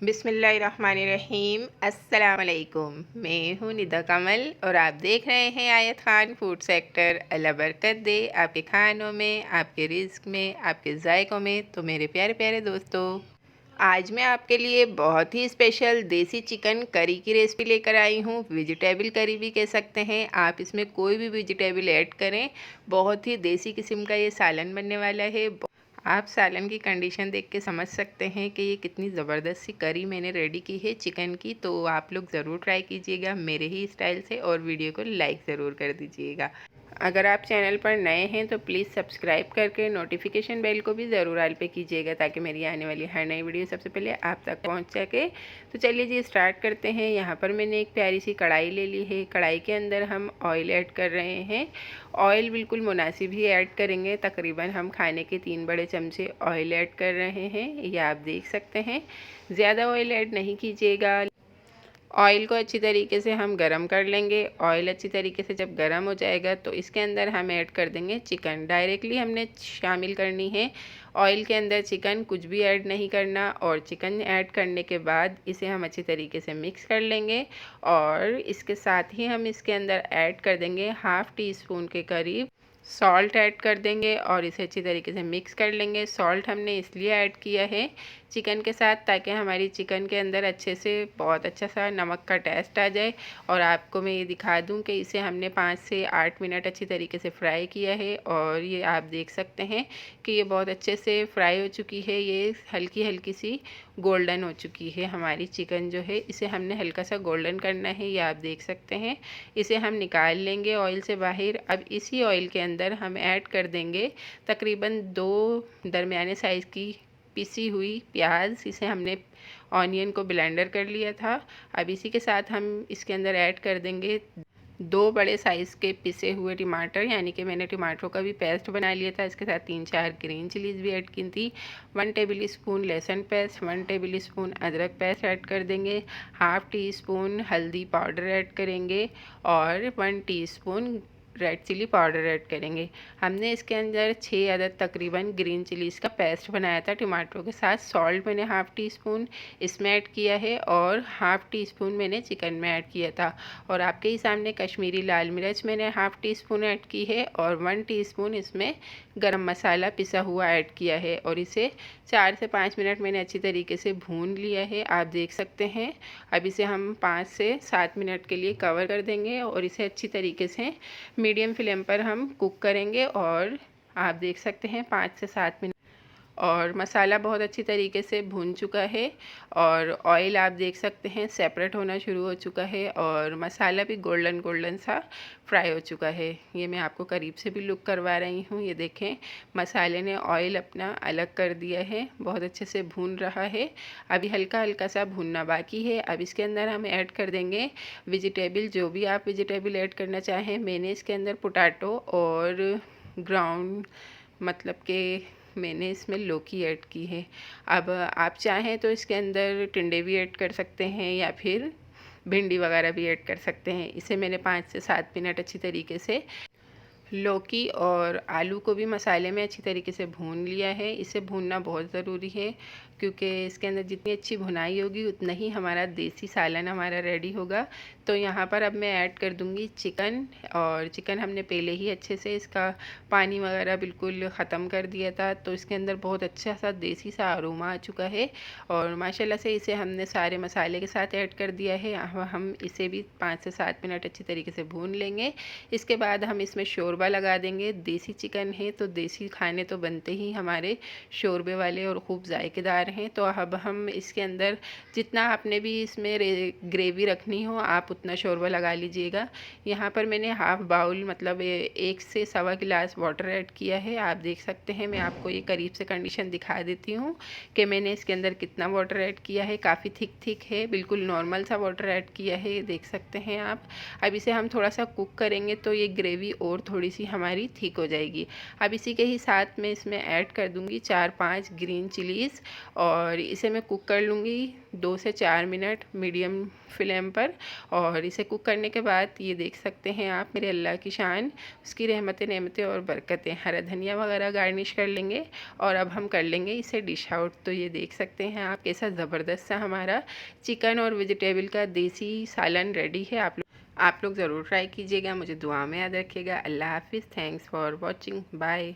बिस्मिल्लाहिर्रहमानिर्रहीम। अस्सलाम वालेकुम। मैं हूँ निदा कमल और आप देख रहे हैं आयत खान फूड सेक्टर। अल्लाह बरकत दे आपके खानों में, आपके रिज़्क में, आपके जायकों में। तो मेरे प्यारे प्यारे दोस्तों, आज मैं आपके लिए बहुत ही स्पेशल देसी चिकन करी की रेसिपी लेकर आई हूँ। वेजिटेबल करी भी कह सकते हैं आप, इसमें कोई भी वेजिटेबल ऐड करें। बहुत ही देसी किस्म का ये सालन बनने वाला है। आप सालन की कंडीशन देख के समझ सकते हैं कि ये कितनी ज़बरदस्त सी करी मैंने रेडी की है चिकन की। तो आप लोग ज़रूर ट्राई कीजिएगा मेरे ही स्टाइल से और वीडियो को लाइक ज़रूर कर दीजिएगा। अगर आप चैनल पर नए हैं तो प्लीज़ सब्सक्राइब करके नोटिफिकेशन बेल को भी ज़रूर ऑल पे कीजिएगा ताकि मेरी आने वाली हर नई वीडियो सबसे पहले आप तक पहुंच सके। तो चलिए जी स्टार्ट करते हैं। यहाँ पर मैंने एक प्यारी सी कढ़ाई ले ली है। कढ़ाई के अंदर हम ऑयल ऐड कर रहे हैं। ऑयल बिल्कुल मुनासिब ही ऐड करेंगे, तकरीबन हम खाने के 3 बड़े चमचे ऑयल ऐड कर रहे हैं। ये आप देख सकते हैं, ज़्यादा ऑयल ऐड नहीं कीजिएगा। ऑयल को अच्छी तरीके से हम गरम कर लेंगे। ऑयल अच्छी तरीके से जब गरम हो जाएगा तो इसके अंदर हम ऐड कर देंगे चिकन। डायरेक्टली हमने शामिल करनी है ऑयल के अंदर चिकन, कुछ भी ऐड नहीं करना। और चिकन ऐड करने के बाद इसे हम अच्छी तरीके से मिक्स कर लेंगे और इसके साथ ही हम इसके अंदर ऐड कर देंगे हाफ़ टी स्पून के करीब सॉल्ट ऐड कर देंगे और इसे अच्छी तरीके से मिक्स कर लेंगे। सॉल्ट हमने इसलिए ऐड किया है चिकन के साथ ताकि हमारी चिकन के अंदर अच्छे से बहुत अच्छा सा नमक का टेस्ट आ जाए। और आपको मैं ये दिखा दूं कि इसे हमने 5 से 8 मिनट अच्छी तरीके से फ्राई किया है और ये आप देख सकते हैं कि ये बहुत अच्छे से फ्राई हो चुकी है। ये हल्की हल्की सी गोल्डन हो चुकी है हमारी चिकन जो है, इसे हमने हल्का सा गोल्डन करना है। ये आप देख सकते हैं। इसे हम निकाल लेंगे ऑयल से बाहर। अब इसी ऑयल के अंदर हम ऐड कर देंगे तकरीबन 2 दरमियाने साइज़ की पिसी हुई प्याज। इसे हमने ऑनियन को ब्लेंडर कर लिया था। अब इसी के साथ हम इसके अंदर ऐड कर देंगे 2 बड़े साइज़ के पिसे हुए टमाटर, यानी कि मैंने टमाटरों का भी पेस्ट बना लिया था। इसके साथ 3-4 ग्रीन चिलीज़ भी ऐड की थी। 1 टेबल स्पून लहसुन पेस्ट, 1 टेबल स्पून अदरक पेस्ट ऐड कर देंगे। हाफ़ टी स्पून हल्दी पाउडर ऐड करेंगे और 1 teaspoon red chilli powder add करेंगे। हमने इसके अंदर 6 अदद तकरीबन ग्रीन चिलीज़ का पेस्ट बनाया था टमाटरों के साथ। सॉल्ट मैंने हाफ़ टी स्पून इसमें ऐड किया है और हाफ़ टी स्पून मैंने चिकन में ऐड किया था। और आपके ही सामने कश्मीरी लाल मिर्च मैंने हाफ़ टी स्पून ऐड की है और 1 टीस्पून इसमें गरम मसाला पिसा हुआ ऐड किया है। और इसे 4 से 5 मिनट मैंने अच्छी तरीके से भून लिया है, आप देख सकते हैं। अब इसे हम 5 से 7 मिनट के लिए कवर कर देंगे और इसे अच्छी तरीके से मीडियम फ्लेम पर हम कुक करेंगे। और आप देख सकते हैं 5 से 7 मिनट और मसाला बहुत अच्छी तरीके से भून चुका है और ऑयल आप देख सकते हैं सेपरेट होना शुरू हो चुका है और मसाला भी गोल्डन गोल्डन सा फ्राई हो चुका है। ये मैं आपको करीब से भी लुक करवा रही हूँ। ये देखें, मसाले ने ऑयल अपना अलग कर दिया है, बहुत अच्छे से भून रहा है। अभी हल्का हल्का सा भूनना बाकी है। अब इसके अंदर हम ऐड कर देंगे वेजिटेबल, जो भी आप वेजिटेबल ऐड करना चाहें। मैंने इसके अंदर पोटैटो और ग्राउंड मतलब के मैंने इसमें लौकी ऐड की है। अब आप चाहें तो इसके अंदर टिंडे भी ऐड कर सकते हैं या फिर भिंडी वगैरह भी ऐड कर सकते हैं। इसे मैंने 5 से 7 मिनट अच्छी तरीके से लौकी और आलू को भी मसाले में अच्छी तरीके से भून लिया है। इसे भूनना बहुत ज़रूरी है क्योंकि इसके अंदर जितनी अच्छी भुनाई होगी उतना ही हमारा देसी सालन हमारा रेडी होगा। तो यहाँ पर अब मैं ऐड कर दूँगी चिकन। और चिकन हमने पहले ही अच्छे से इसका पानी वगैरह बिल्कुल ख़त्म कर दिया था, तो इसके अंदर बहुत अच्छा सा देसी सा अरोमा आ चुका है और माशाल्लाह से इसे हमने सारे मसाले के साथ ऐड कर दिया है। अब हम इसे भी 5 से 7 मिनट अच्छी तरीके से भून लेंगे। इसके बाद हम इसमें शोरबा लगा देंगे। देसी चिकन है तो देसी खाने तो बनते ही हमारे शोरबे वाले और खूब जायकेदार हैं। तो अब हम इसके अंदर जितना आपने भी इसमें ग्रेवी रखनी हो आप उतना शोरबा लगा लीजिएगा। यहाँ पर मैंने हाफ़ बाउल मतलब 1 से सवा गिलास वाटर ऐड किया है। आप देख सकते हैं, मैं आपको ये करीब से कंडीशन दिखा देती हूँ कि मैंने इसके अंदर कितना वाटर ऐड किया है। काफ़ी थिक है, बिल्कुल नॉर्मल सा वाटर ऐड किया है, देख सकते हैं आप। अब इसे हम थोड़ा सा कुक करेंगे तो ये ग्रेवी और थोड़ी सी हमारी थिक हो जाएगी। अब इसी के ही साथ मैं इसमें ऐड कर दूँगी 4-5 ग्रीन चिलीज़ और इसे मैं कुक कर लूँगी 2 से 4 मिनट मीडियम फ्लेम पर। और इसे कुक करने के बाद ये देख सकते हैं आप मेरे अल्लाह की शान, उसकी रहमतें नेमतें और बरकतें। हरा धनिया वगैरह गार्निश कर लेंगे और अब हम कर लेंगे इसे डिश आउट। तो ये देख सकते हैं आप कैसा ज़बरदस्त सा हमारा चिकन और वेजिटेबल का देसी सालन रेडी है। आप लोग ज़रूर ट्राई कीजिएगा। मुझे दुआ में याद रखिएगा। अल्लाह हाफिज़। Thanks for watching. बाय।